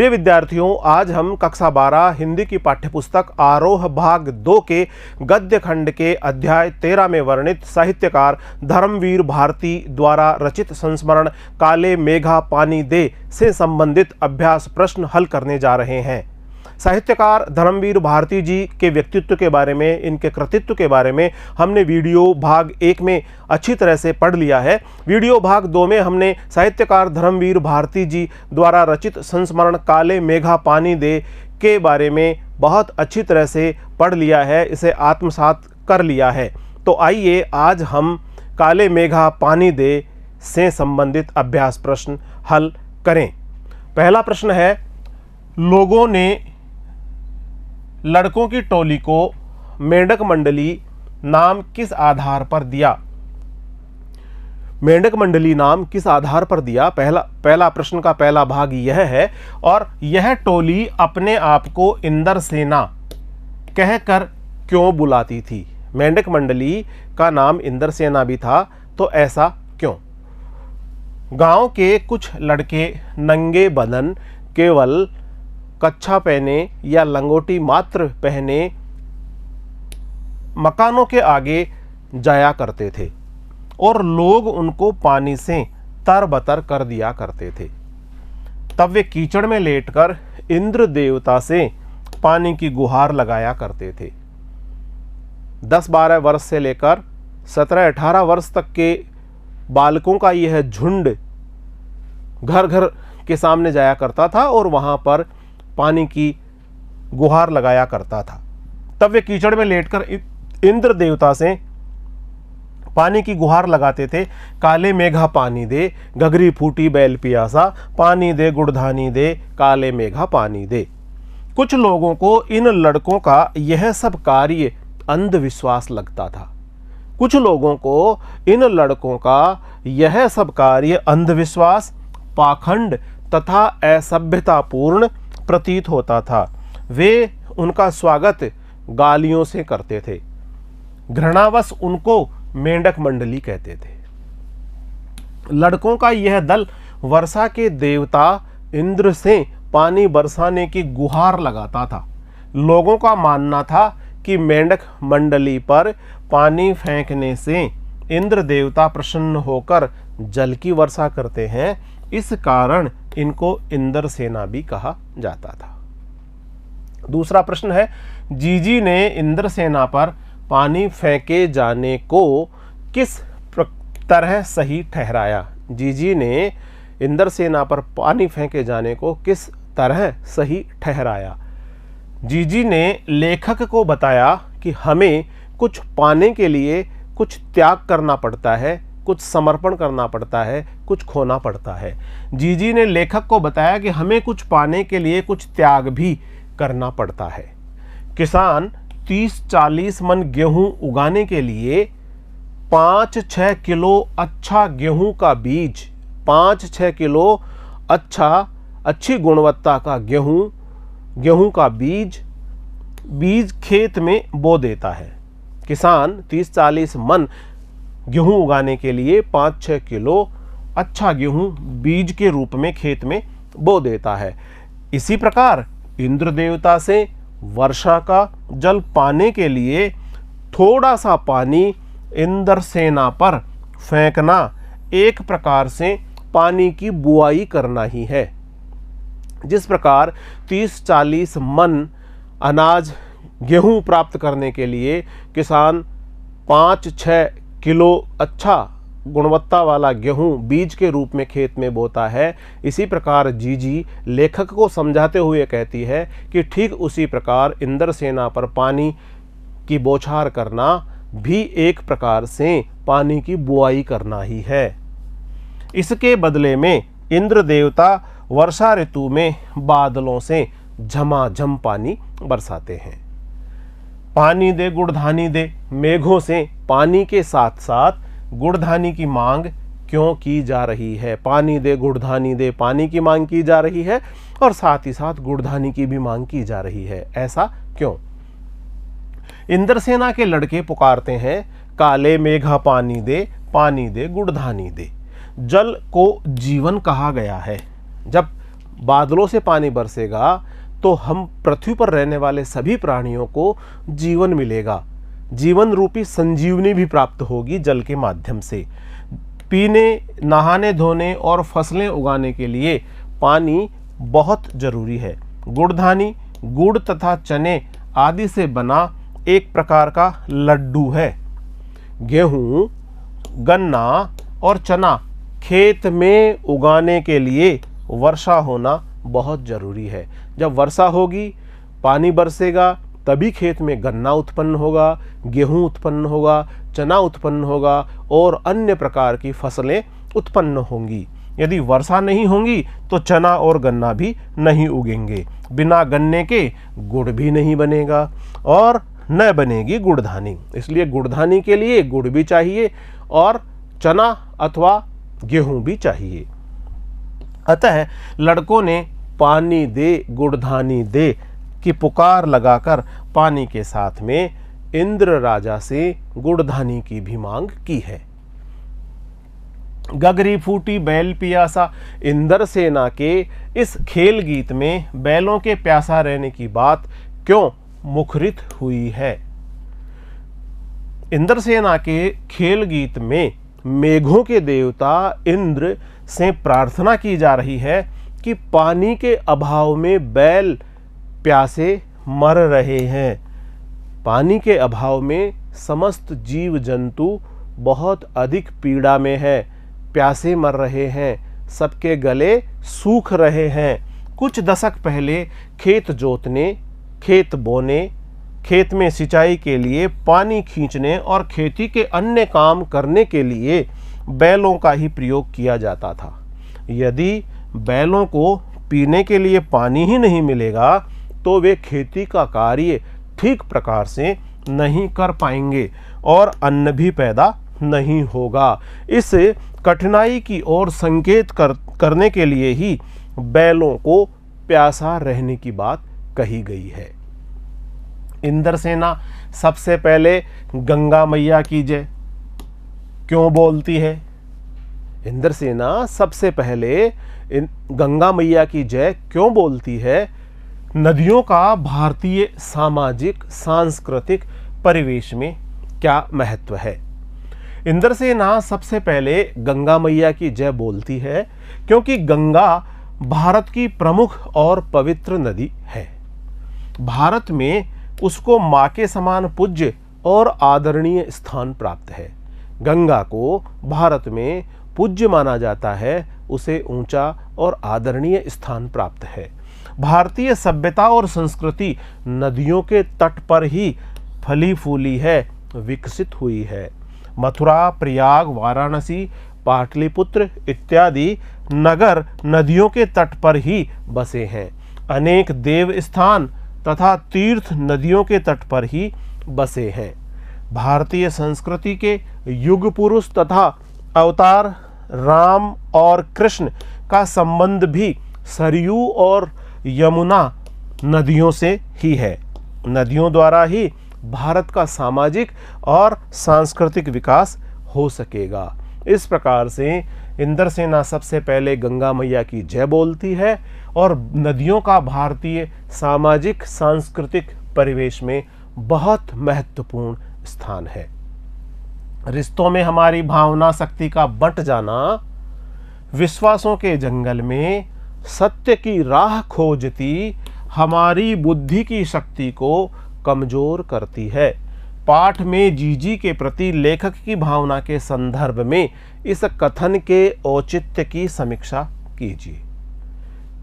प्रिय विद्यार्थियों, आज हम कक्षा 12 हिंदी की पाठ्यपुस्तक आरोह भाग 2 के गद्य खंड के अध्याय 13 में वर्णित साहित्यकार धर्मवीर भारती द्वारा रचित संस्मरण काले मेघा पानी दे से संबंधित अभ्यास प्रश्न हल करने जा रहे हैं। साहित्यकार धर्मवीर भारती जी के व्यक्तित्व के बारे में, इनके कृतित्व के बारे में हमने वीडियो भाग 1 में अच्छी तरह से पढ़ लिया है। वीडियो भाग 2 में हमने साहित्यकार धर्मवीर भारती जी द्वारा रचित संस्मरण काले मेघा पानी दे के बारे में बहुत अच्छी तरह से पढ़ लिया है, इसे आत्मसात कर लिया है। तो आइए आज हम काले मेघा पानी दे से संबंधित अभ्यास प्रश्न हल करें। पहला प्रश्न है, लोगों ने लड़कों की टोली को मेंढक मंडली नाम किस आधार पर दिया? मेंढक मंडली नाम किस आधार पर दिया? पहला प्रश्न का पहला भाग यह है। और यह टोली अपने आप को इंद्रसेना कहकर क्यों बुलाती थी? मेंढक मंडली का नाम इंद्रसेना भी था, तो ऐसा क्यों? गांव के कुछ लड़के नंगे बदन केवल कच्छा पहने या लंगोटी मात्र पहने मकानों के आगे जाया करते थे और लोग उनको पानी से तरबतर कर दिया करते थे। तब वे कीचड़ में लेटकर इंद्र देवता से पानी की गुहार लगाया करते थे। 10-12 वर्ष से लेकर 17-18 वर्ष तक के बालकों का यह झुंड घर घर के सामने जाया करता था और वहां पर पानी की गुहार लगाया करता था। तब वे कीचड़ में लेटकर इंद्र देवता से पानी की गुहार लगाते थे। काले मेघा पानी दे, घघरी फूटी बैल पियासा, पानी दे गुड़धानी दे, काले मेघा पानी दे। कुछ लोगों को इन लड़कों का यह सब कार्य अंधविश्वास लगता था। कुछ लोगों को इन लड़कों का यह सब कार्य अंधविश्वास, पाखंड तथा असभ्यतापूर्ण प्रतीत होता था। वे उनका स्वागत गालियों से करते थे। घृणावश उनको मेंढक मंडली कहते थे। लड़कों का यह दल वर्षा के देवता इंद्र से पानी बरसाने की गुहार लगाता था। लोगों का मानना था कि मेंढक मंडली पर पानी फेंकने से इंद्र देवता प्रसन्न होकर जल की वर्षा करते हैं। इस कारण इनको इंद्र सेना भी कहा जाता था। दूसरा प्रश्न है, जीजी ने इंद्र सेना पर पानी फेंके जाने को किस तरह सही ठहराया? जीजी ने इंद्र सेना पर पानी फेंके जाने को किस तरह सही ठहराया? जीजी ने लेखक को बताया कि हमें कुछ पाने के लिए कुछ त्याग करना पड़ता है, कुछ समर्पण करना पड़ता है, कुछ खोना पड़ता है। जीजी ने लेखक को बताया कि हमें कुछ पाने के लिए कुछ त्याग भी करना पड़ता है। किसान 30-40 मन गेहूं उगाने के लिए 5-6 किलो अच्छा गेहूं का बीज, 5-6 किलो अच्छी गुणवत्ता का गेहूं का बीज खेत में बो देता है। किसान 30-40 मन गेहूं उगाने के लिए 5-6 किलो अच्छा गेहूं बीज के रूप में खेत में बो देता है। इसी प्रकार इंद्र देवता से वर्षा का जल पाने के लिए थोड़ा सा पानी इंद्र सेना पर फेंकना एक प्रकार से पानी की बुआई करना ही है। जिस प्रकार 30-40 मन अनाज गेहूं प्राप्त करने के लिए किसान 5-6 किलो अच्छा गुणवत्ता वाला गेहूं बीज के रूप में खेत में बोता है, इसी प्रकार जीजी लेखक को समझाते हुए कहती है कि ठीक उसी प्रकार इंद्र सेना पर पानी की बौछार करना भी एक प्रकार से पानी की बुआई करना ही है। इसके बदले में इंद्र देवता वर्षा ऋतु में बादलों से झमाझम पानी बरसाते हैं। पानी दे गुड़धानी दे, मेघों से पानी के साथ साथ गुड़धानी की मांग क्यों की जा रही है? पानी दे गुड़धानी दे, पानी की मांग की जा रही है और साथ ही साथ गुड़धानी की भी मांग की जा रही है। ऐसा क्यों? इंद्रसेना के लड़के पुकारते हैं, काले मेघा पानी दे गुड़धानी दे। जल को जीवन कहा गया है। जब बादलों से पानी बरसेगा तो हम पृथ्वी पर रहने वाले सभी प्राणियों को जीवन मिलेगा, जीवन रूपी संजीवनी भी प्राप्त होगी जल के माध्यम से। पीने, नहाने धोने और फसलें उगाने के लिए पानी बहुत जरूरी है। गुड़धानी गुड़ तथा चने आदि से बना एक प्रकार का लड्डू है। गेहूं, गन्ना और चना खेत में उगाने के लिए वर्षा होना बहुत ज़रूरी है। जब वर्षा होगी, पानी बरसेगा, तभी खेत में गन्ना उत्पन्न होगा, गेहूं उत्पन्न होगा, चना उत्पन्न होगा और अन्य प्रकार की फसलें उत्पन्न होंगी। यदि वर्षा नहीं होगी तो चना और गन्ना भी नहीं उगेंगे। बिना गन्ने के गुड़ भी नहीं बनेगा और न बनेगी गुड़धानी। इसलिए गुड़धानी के लिए गुड़ भी चाहिए और चना अथवा गेहूं भी चाहिए। अतः लड़कों ने पानी दे गुड़धानी दे की पुकार लगाकर पानी के साथ में इंद्र राजा से गुड़धानी की भी मांग की है। गगरी फूटी बैल पियासा, इंद्रसेना के इस खेल गीत में बैलों के प्यासा रहने की बात क्यों मुखरित हुई है? इंद्रसेना के खेल गीत में मेघों के देवता इंद्र से प्रार्थना की जा रही है कि पानी के अभाव में बैल प्यासे मर रहे हैं। पानी के अभाव में समस्त जीव जंतु बहुत अधिक पीड़ा में है, प्यासे मर रहे हैं, सबके गले सूख रहे हैं। कुछ दशक पहले खेत जोतने, खेत बोने, खेत में सिंचाई के लिए पानी खींचने और खेती के अन्य काम करने के लिए बैलों का ही प्रयोग किया जाता था। यदि बैलों को पीने के लिए पानी ही नहीं मिलेगा तो वे खेती का कार्य ठीक प्रकार से नहीं कर पाएंगे और अन्न भी पैदा नहीं होगा। इस कठिनाई की ओर संकेत करने के लिए ही बैलों को प्यासा रहने की बात कही गई है। इंद्रसेना सबसे पहले गंगा मैया की जय क्यों बोलती है? इंद्रसेना सबसे पहले गंगा मैया की जय क्यों बोलती है? नदियों का भारतीय सामाजिक सांस्कृतिक परिवेश में क्या महत्व है? इंद्रसेना सबसे पहले गंगा मैया की जय बोलती है क्योंकि गंगा भारत की प्रमुख और पवित्र नदी है। भारत में उसको माँ के समान पूज्य और आदरणीय स्थान प्राप्त है। गंगा को भारत में पूज्य माना जाता है, उसे ऊंचा और आदरणीय स्थान प्राप्त है। भारतीय सभ्यता और संस्कृति नदियों के तट पर ही फली फूली है, विकसित हुई है। मथुरा, प्रयाग, वाराणसी, पाटलिपुत्र इत्यादि नगर नदियों के तट पर ही बसे हैं। अनेक देव स्थान तथा तीर्थ नदियों के तट पर ही बसे हैं। भारतीय संस्कृति के युग पुरुष तथा अवतार राम और कृष्ण का संबंध भी सरयू और यमुना नदियों से ही है। नदियों द्वारा ही भारत का सामाजिक और सांस्कृतिक विकास हो सकेगा। इस प्रकार से इंद्रसेना सबसे पहले गंगा मैया की जय बोलती है और नदियों का भारतीय सामाजिक सांस्कृतिक परिवेश में बहुत महत्वपूर्ण स्थान है। रिश्तों में हमारी भावना शक्ति का बंट जाना विश्वासों के जंगल में सत्य की राह खोजती हमारी बुद्धि की शक्ति को कमजोर करती है। पाठ में जीजी के प्रति लेखक की भावना के संदर्भ में इस कथन के औचित्य की समीक्षा कीजिए।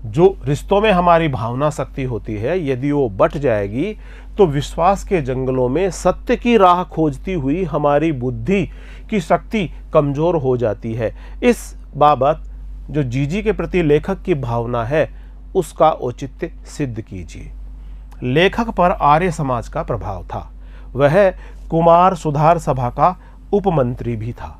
जो रिश्तों में हमारी भावना शक्ति होती है, यदि वो बट जाएगी तो विश्वास के जंगलों में सत्य की राह खोजती हुई हमारी बुद्धि की शक्ति कमजोर हो जाती है। इस बाबत जो जीजी के प्रति लेखक की भावना है उसका औचित्य सिद्ध कीजिए। लेखक पर आर्य समाज का प्रभाव था। वह कुमार सुधार सभा का उपमंत्री भी था।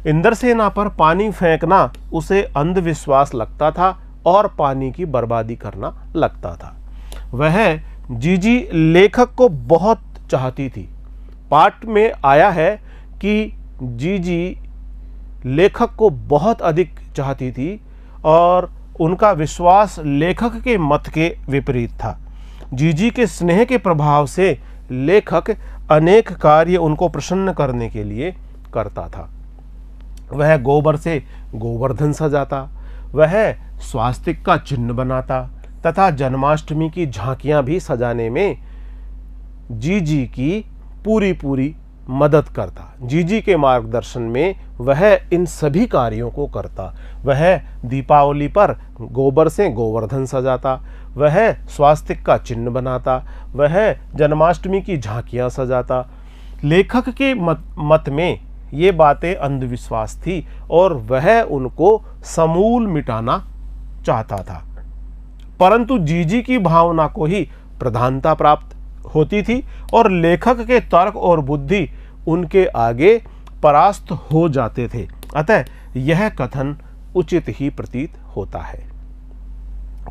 इंद्रसेना पर पानी फेंकना उसे अंधविश्वास लगता था और पानी की बर्बादी करना लगता था। वह जीजी लेखक को बहुत चाहती थी। पाठ में आया है कि जीजी लेखक को बहुत अधिक चाहती थी और उनका विश्वास लेखक के मत के विपरीत था। जीजी के स्नेह के प्रभाव से लेखक अनेक कार्य उनको प्रसन्न करने के लिए करता था। वह गोबर से गोवर्धन सजाता, वह स्वास्तिक का चिन्ह बनाता तथा जन्माष्टमी की झांकियां भी सजाने में जीजी की पूरी मदद करता। जीजी के मार्गदर्शन में वह इन सभी कार्यों को करता। वह दीपावली पर गोबर से गोवर्धन सजाता, वह स्वास्तिक का चिन्ह बनाता, वह जन्माष्टमी की झांकियां सजाता। लेखक के मत में ये बातें अंधविश्वास थी और वह उनको समूल मिटाना चाहता था, परंतु जीजी की भावना को ही प्रधानता प्राप्त होती थी और लेखक के तर्क और बुद्धि उनके आगे परास्त हो जाते थे। अतः यह कथन उचित ही प्रतीत होता है।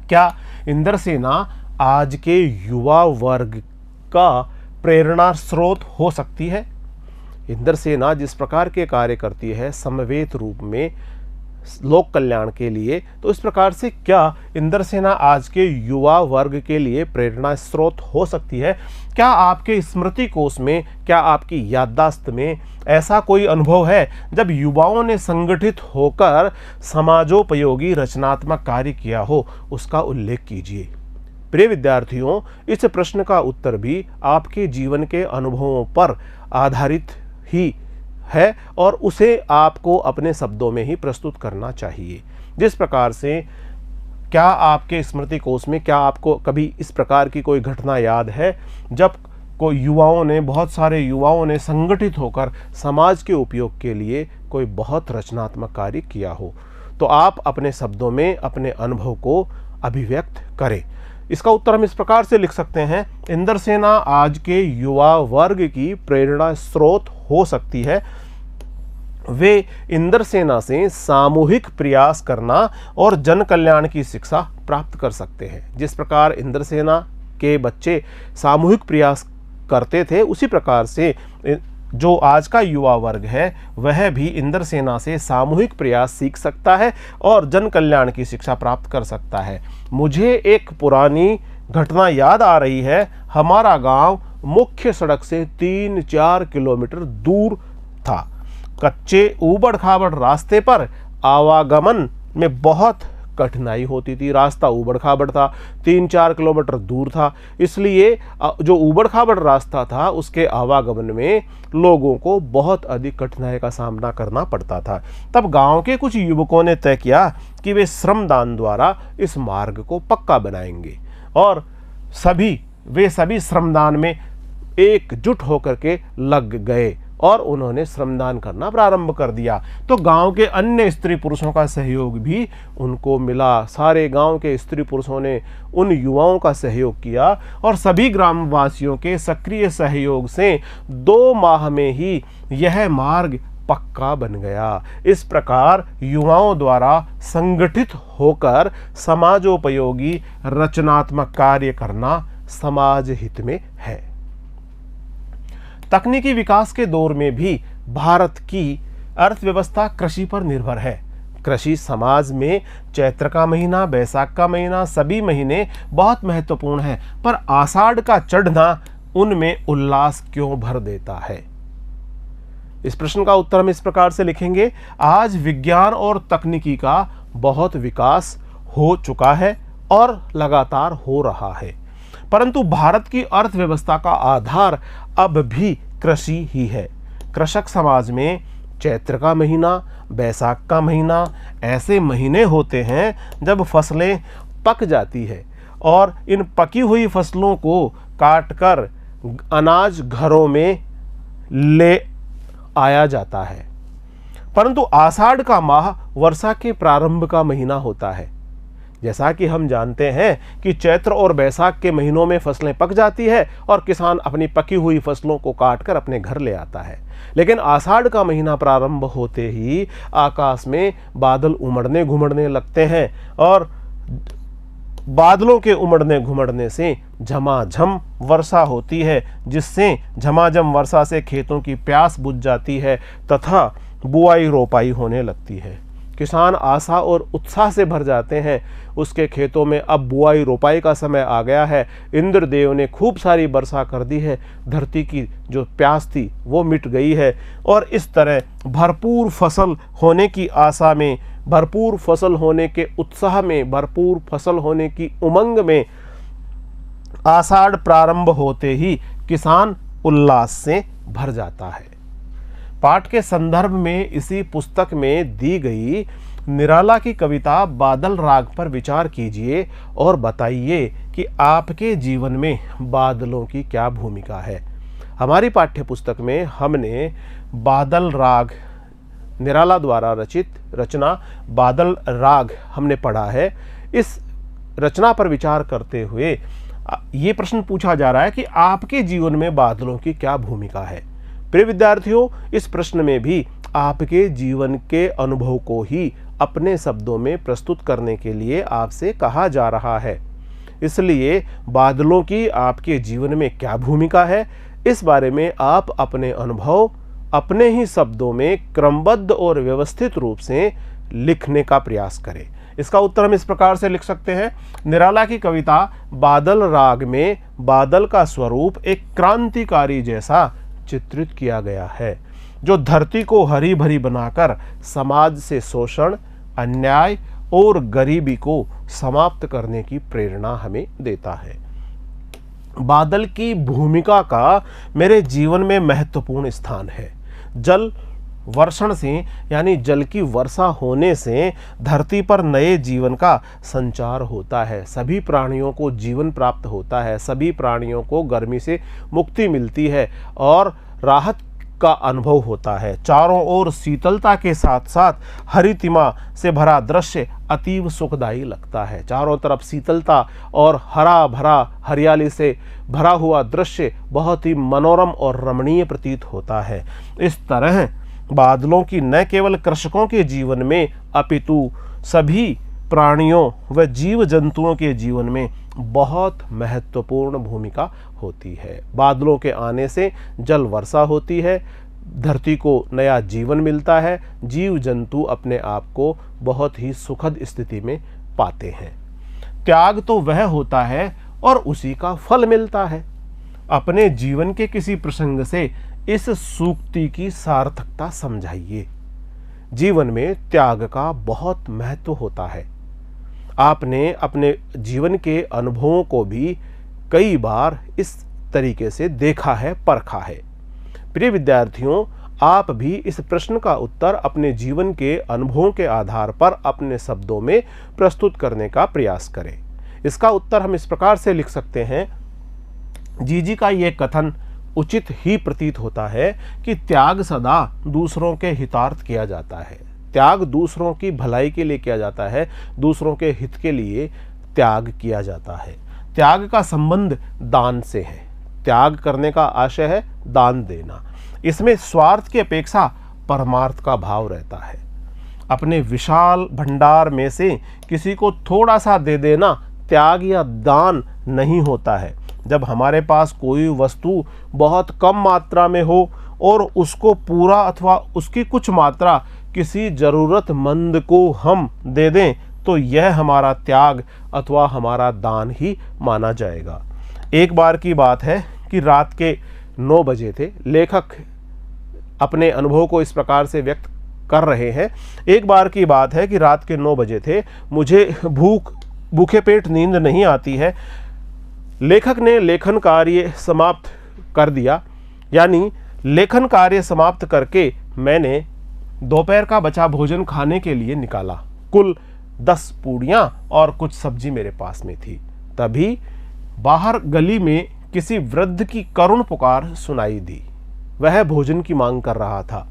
क्या इंद्रसेना आज के युवा वर्ग का प्रेरणा स्रोत हो सकती है? इंद्रसेना जिस प्रकार के कार्य करती है समवेत रूप में लोक कल्याण के लिए, तो इस प्रकार से क्या इंद्रसेना आज के युवा वर्ग के लिए प्रेरणा स्रोत हो सकती है? क्या आपके स्मृति कोश में, क्या आपकी याददाश्त में ऐसा कोई अनुभव है जब युवाओं ने संगठित होकर समाजोपयोगी रचनात्मक कार्य किया हो? उसका उल्लेख कीजिए। प्रिय विद्यार्थियों, इस प्रश्न का उत्तर भी आपके जीवन के अनुभवों पर आधारित ही है और उसे आपको अपने शब्दों में ही प्रस्तुत करना चाहिए। जिस प्रकार से क्या आपके स्मृति कोश में, क्या आपको कभी इस प्रकार की कोई घटना याद है जब बहुत सारे युवाओं ने संगठित होकर समाज के उपयोग के लिए कोई बहुत रचनात्मक कार्य किया हो? तो आप अपने शब्दों में अपने अनुभव को अभिव्यक्त करें। इसका उत्तर हम इस प्रकार से लिख सकते हैं, इंद्रसेना आज के युवा वर्ग की प्रेरणा स्रोत हो सकती है। वे इंद्रसेना से सामूहिक प्रयास करना और जन कल्याण की शिक्षा प्राप्त कर सकते हैं। जिस प्रकार इंद्रसेना के बच्चे सामूहिक प्रयास करते थे, उसी प्रकार से जो आज का युवा वर्ग है वह भी इंद्रसेना से सामूहिक प्रयास सीख सकता है और जन कल्याण की शिक्षा प्राप्त कर सकता है। मुझे एक पुरानी घटना याद आ रही है। हमारा गांव मुख्य सड़क से 3-4 किलोमीटर दूर था। कच्चे ऊबड़ खाबड़ रास्ते पर आवागमन में बहुत कठिनाई होती थी। रास्ता ऊबड़ खाबड़ था, 3-4 किलोमीटर दूर था, इसलिए जो ऊबड़ खाबड़ रास्ता था उसके आवागमन में लोगों को बहुत अधिक कठिनाई का सामना करना पड़ता था। तब गांव के कुछ युवकों ने तय किया कि वे श्रमदान द्वारा इस मार्ग को पक्का बनाएंगे और वे सभी श्रमदान में एकजुट होकर के लग गए और उन्होंने श्रमदान करना प्रारंभ कर दिया। तो गांव के अन्य स्त्री पुरुषों का सहयोग भी उनको मिला। सारे गांव के स्त्री पुरुषों ने उन युवाओं का सहयोग किया और सभी ग्रामवासियों के सक्रिय सहयोग से 2 माह में ही यह मार्ग पक्का बन गया। इस प्रकार युवाओं द्वारा संगठित होकर समाजोपयोगी रचनात्मक कार्य करना समाज हित में है। तकनीकी विकास के दौर में भी भारत की अर्थव्यवस्था कृषि पर निर्भर है। कृषि समाज में चैत्र का महीना, बैसाख का महीना, सभी महीने बहुत महत्वपूर्ण हैं, पर आषाढ़ का चढ़ना उनमें उल्लास क्यों भर देता है? इस प्रश्न का उत्तर हम इस प्रकार से लिखेंगे, आज विज्ञान और तकनीकी का बहुत विकास हो चुका है और लगातार हो रहा है, परंतु भारत की अर्थव्यवस्था का आधार अब भी कृषि ही है। कृषक समाज में चैत्र का महीना, बैसाख का महीना ऐसे महीने होते हैं जब फसलें पक जाती है और इन पकी हुई फसलों को काटकर अनाज घरों में ले आया जाता है। परंतु आषाढ़ का माह वर्षा के प्रारंभ का महीना होता है। जैसा कि हम जानते हैं कि चैत्र और बैसाख के महीनों में फसलें पक जाती है और किसान अपनी पकी हुई फसलों को काटकर अपने घर ले आता है, लेकिन आषाढ़ का महीना प्रारंभ होते ही आकाश में बादल उमड़ने घुमड़ने लगते हैं और बादलों के उमड़ने घुमड़ने से झमाझम वर्षा होती है, जिससे झमाझम वर्षा से खेतों की प्यास बुझ जाती है तथा बुआई रोपाई होने लगती है। किसान आशा और उत्साह से भर जाते हैं। उसके खेतों में अब बुआई रोपाई का समय आ गया है। इंद्रदेव ने खूब सारी वर्षा कर दी है, धरती की जो प्यास थी वो मिट गई है। और इस तरह भरपूर फसल होने की आशा में, भरपूर फसल होने के उत्साह में, भरपूर फसल होने की उमंग में आषाढ़ प्रारंभ होते ही किसान उल्लास से भर जाता है। पाठ के संदर्भ में इसी पुस्तक में दी गई निराला की कविता बादल राग पर विचार कीजिए और बताइए कि आपके जीवन में बादलों की क्या भूमिका है। हमारी पाठ्य पुस्तक में हमने बादल राग, निराला द्वारा रचित रचना बादल राग हमने पढ़ा है। इस रचना पर विचार करते हुए ये प्रश्न पूछा जा रहा है कि आपके जीवन में बादलों की क्या भूमिका है। प्रिय विद्यार्थियों, इस प्रश्न में भी आपके जीवन के अनुभव को ही अपने शब्दों में प्रस्तुत करने के लिए आपसे कहा जा रहा है। इसलिए बादलों की आपके जीवन में क्या भूमिका है, इस बारे में आप अपने अनुभव अपने ही शब्दों में क्रमबद्ध और व्यवस्थित रूप से लिखने का प्रयास करें। इसका उत्तर हम इस प्रकार से लिख सकते हैं। निराला की कविता बादल राग में बादल का स्वरूप एक क्रांतिकारी जैसा चित्रित किया गया है, जो धरती को हरी भरी बनाकर समाज से शोषण, अन्याय और गरीबी को समाप्त करने की प्रेरणा हमें देता है। बादल की भूमिका का मेरे जीवन में महत्वपूर्ण स्थान है। जल वर्षण से, यानी जल की वर्षा होने से धरती पर नए जीवन का संचार होता है। सभी प्राणियों को जीवन प्राप्त होता है, सभी प्राणियों को गर्मी से मुक्ति मिलती है और राहत का अनुभव होता है। चारों ओर शीतलता के साथ साथ हरितिमा से भरा दृश्य अतीव सुखदायी लगता है। चारों तरफ शीतलता और हरा भरा हरियाली से भरा हुआ दृश्य बहुत ही मनोरम और रमणीय प्रतीत होता है। इस तरह बादलों की न केवल कृषकों के जीवन में अपितु सभी प्राणियों व जीव जंतुओं के जीवन में बहुत महत्वपूर्ण भूमिका होती है। बादलों के आने से जल वर्षा होती है, धरती को नया जीवन मिलता है, जीव जंतु अपने आप को बहुत ही सुखद स्थिति में पाते हैं। त्याग तो वह होता है और उसी का फल मिलता है। अपने जीवन के किसी प्रसंग से इस सूक्ति की सार्थकता समझाइए। जीवन में त्याग का बहुत महत्व होता है। आपने अपने जीवन के अनुभवों को भी कई बार इस तरीके से देखा है, परखा है। प्रिय विद्यार्थियों, आप भी इस प्रश्न का उत्तर अपने जीवन के अनुभवों के आधार पर अपने शब्दों में प्रस्तुत करने का प्रयास करें। इसका उत्तर हम इस प्रकार से लिख सकते हैं। जीजी का ये कथन उचित ही प्रतीत होता है कि त्याग सदा दूसरों के हितार्थ किया जाता है। त्याग दूसरों की भलाई के लिए किया जाता है, दूसरों के हित के लिए त्याग किया जाता है। त्याग का संबंध दान से है। त्याग करने का आशय है दान देना। इसमें स्वार्थ की अपेक्षा परमार्थ का भाव रहता है। अपने विशाल भंडार में से किसी को थोड़ा सा दे देना त्याग या दान नहीं होता है। जब हमारे पास कोई वस्तु बहुत कम मात्रा में हो और उसको पूरा अथवा उसकी कुछ मात्रा किसी ज़रूरतमंद को हम दे दें, तो यह हमारा त्याग अथवा हमारा दान ही माना जाएगा। एक बार की बात है कि रात के 9 बजे थे। लेखक अपने अनुभव को इस प्रकार से व्यक्त कर रहे हैं। एक बार की बात है कि रात के 9 बजे थे, मुझे भूखे पेट नींद नहीं आती है। लेखक ने लेखन कार्य समाप्त कर दिया, यानी लेखन कार्य समाप्त करके मैंने दोपहर का बचा भोजन खाने के लिए निकाला। कुल 10 पूड़ियाँ और कुछ सब्जी मेरे पास में थी। तभी बाहर गली में किसी वृद्ध की करुण पुकार सुनाई दी। वह भोजन की मांग कर रहा था।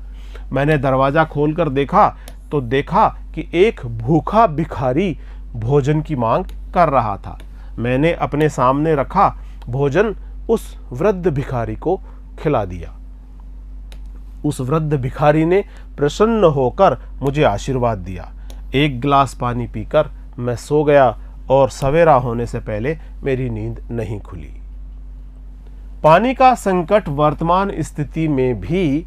मैंने दरवाज़ा खोलकर देखा तो देखा कि एक भूखा भिखारी भोजन की मांग कर रहा था। मैंने अपने सामने रखा भोजन उस वृद्ध भिखारी को खिला दिया। उस वृद्ध भिखारी ने प्रसन्न होकर मुझे आशीर्वाद दिया। एक गिलास पानी पीकर मैं सो गया और सवेरा होने से पहले मेरी नींद नहीं खुली। पानी का संकट वर्तमान स्थिति में भी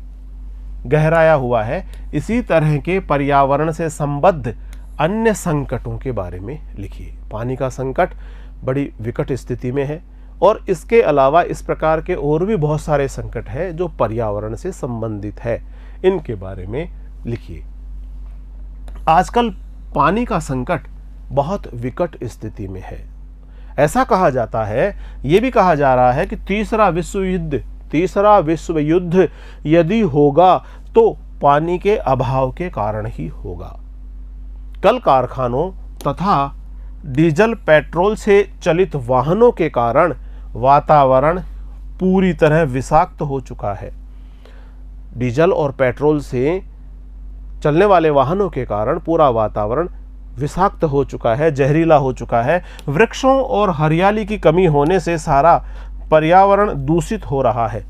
गहराया हुआ है, इसी तरह के पर्यावरण से संबद्ध अन्य संकटों के बारे में लिखिए। पानी का संकट बड़ी विकट स्थिति में है और इसके अलावा इस प्रकार के और भी बहुत सारे संकट हैं जो पर्यावरण से संबंधित है, इनके बारे में लिखिए। आजकल पानी का संकट बहुत विकट स्थिति में है। ऐसा कहा जाता है, ये भी कहा जा रहा है कि तीसरा विश्व युद्ध यदि होगा तो पानी के अभाव के कारण ही होगा। कल कारखानों तथा डीजल पेट्रोल से चलित वाहनों के कारण वातावरण पूरी तरह विषाक्त हो चुका है। डीजल और पेट्रोल से चलने वाले वाहनों के कारण पूरा वातावरण विषाक्त हो चुका है, जहरीला हो चुका है। वृक्षों और हरियाली की कमी होने से सारा पर्यावरण दूषित हो रहा है।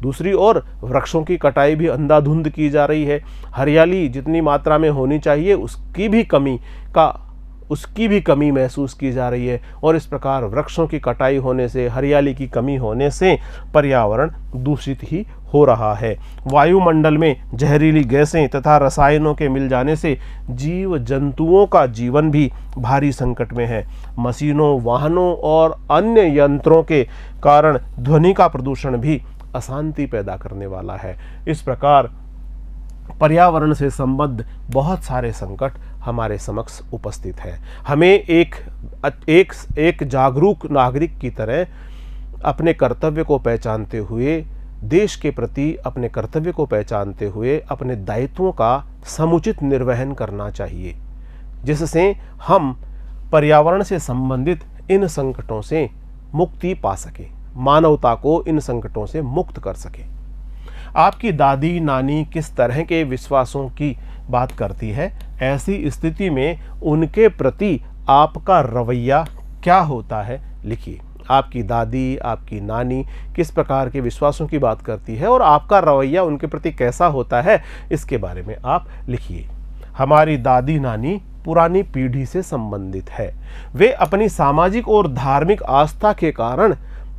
दूसरी ओर वृक्षों की कटाई भी अंधाधुंध की जा रही है। हरियाली जितनी मात्रा में होनी चाहिए उसकी भी कमी महसूस की जा रही है और इस प्रकार वृक्षों की कटाई होने से, हरियाली की कमी होने से पर्यावरण दूषित ही हो रहा है। वायुमंडल में जहरीली गैसें तथा रसायनों के मिल जाने से जीव जंतुओं का जीवन भी भारी संकट में है। मशीनों, वाहनों और अन्य यंत्रों के कारण ध्वनि का प्रदूषण भी अशांति पैदा करने वाला है। इस प्रकार पर्यावरण से संबद्ध बहुत सारे संकट हमारे समक्ष उपस्थित हैं। हमें एक जागरूक नागरिक की तरह अपने कर्तव्य को पहचानते हुए, देश के प्रति अपने कर्तव्य को पहचानते हुए अपने दायित्वों का समुचित निर्वहन करना चाहिए, जिससे हम पर्यावरण से संबंधित इन संकटों से मुक्ति पा सकें, मानवता को इन संकटों से मुक्त कर सकें। आपकी दादी नानी किस तरह के विश्वासों की बात करती है, ऐसी स्थिति में उनके प्रति आपका रवैया क्या होता है, लिखिए। आपकी दादी, आपकी नानी किस प्रकार के विश्वासों की बात करती है और आपका रवैया उनके प्रति कैसा होता है, इसके बारे में आप लिखिए। हमारी दादी नानी पुरानी पीढ़ी से संबंधित है। वे अपनी सामाजिक और धार्मिक आस्था के कारण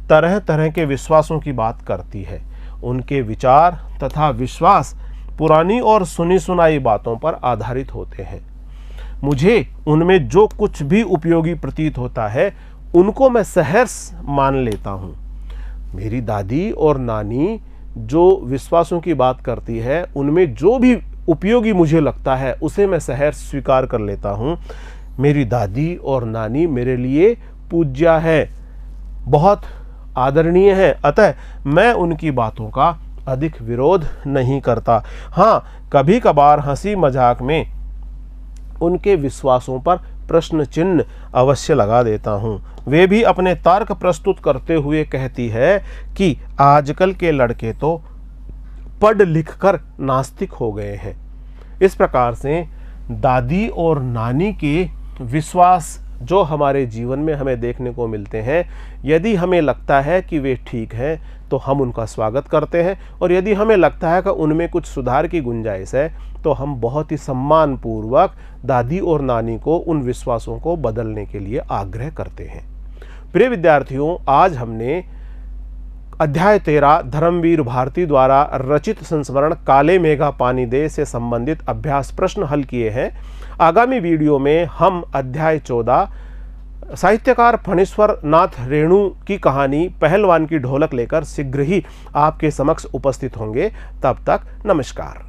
तरह तरह के विश्वासों की बात करती है। उनके विचार तथा विश्वास पुरानी और सुनी सुनाई बातों पर आधारित होते हैं। मुझे उनमें जो कुछ भी उपयोगी प्रतीत होता है उनको मैं सहर्ष मान लेता हूँ। मेरी दादी और नानी जो विश्वासों की बात करती है उनमें जो भी उपयोगी मुझे लगता है उसे मैं सहर्ष स्वीकार कर लेता हूँ। मेरी दादी और नानी मेरे लिए पूज्य है, बहुत आदरणीय है, अतः मैं उनकी बातों का अधिक विरोध नहीं करता। हाँ, कभी कभार हंसी मजाक में उनके विश्वासों पर प्रश्न चिन्ह अवश्य लगा देता हूँ। वे भी अपने तर्क प्रस्तुत करते हुए कहती है कि आजकल के लड़के तो पढ़ लिख कर नास्तिक हो गए हैं। इस प्रकार से दादी और नानी के विश्वास जो हमारे जीवन में हमें देखने को मिलते हैं, यदि हमें लगता है कि वे ठीक हैं तो हम उनका स्वागत करते हैं, और यदि हमें लगता है कि उनमें कुछ सुधार की गुंजाइश है तो हम बहुत ही सम्मानपूर्वक दादी और नानी को उन विश्वासों को बदलने के लिए आग्रह करते हैं। प्रिय विद्यार्थियों, आज हमने अध्याय 13 धर्मवीर भारती द्वारा रचित संस्मरण काले मेघा पानी दे से संबंधित अभ्यास प्रश्न हल किए हैं। आगामी वीडियो में हम अध्याय 14 साहित्यकार फणीश्वर नाथ रेणु की कहानी पहलवान की ढोलक लेकर शीघ्र ही आपके समक्ष उपस्थित होंगे। तब तक नमस्कार।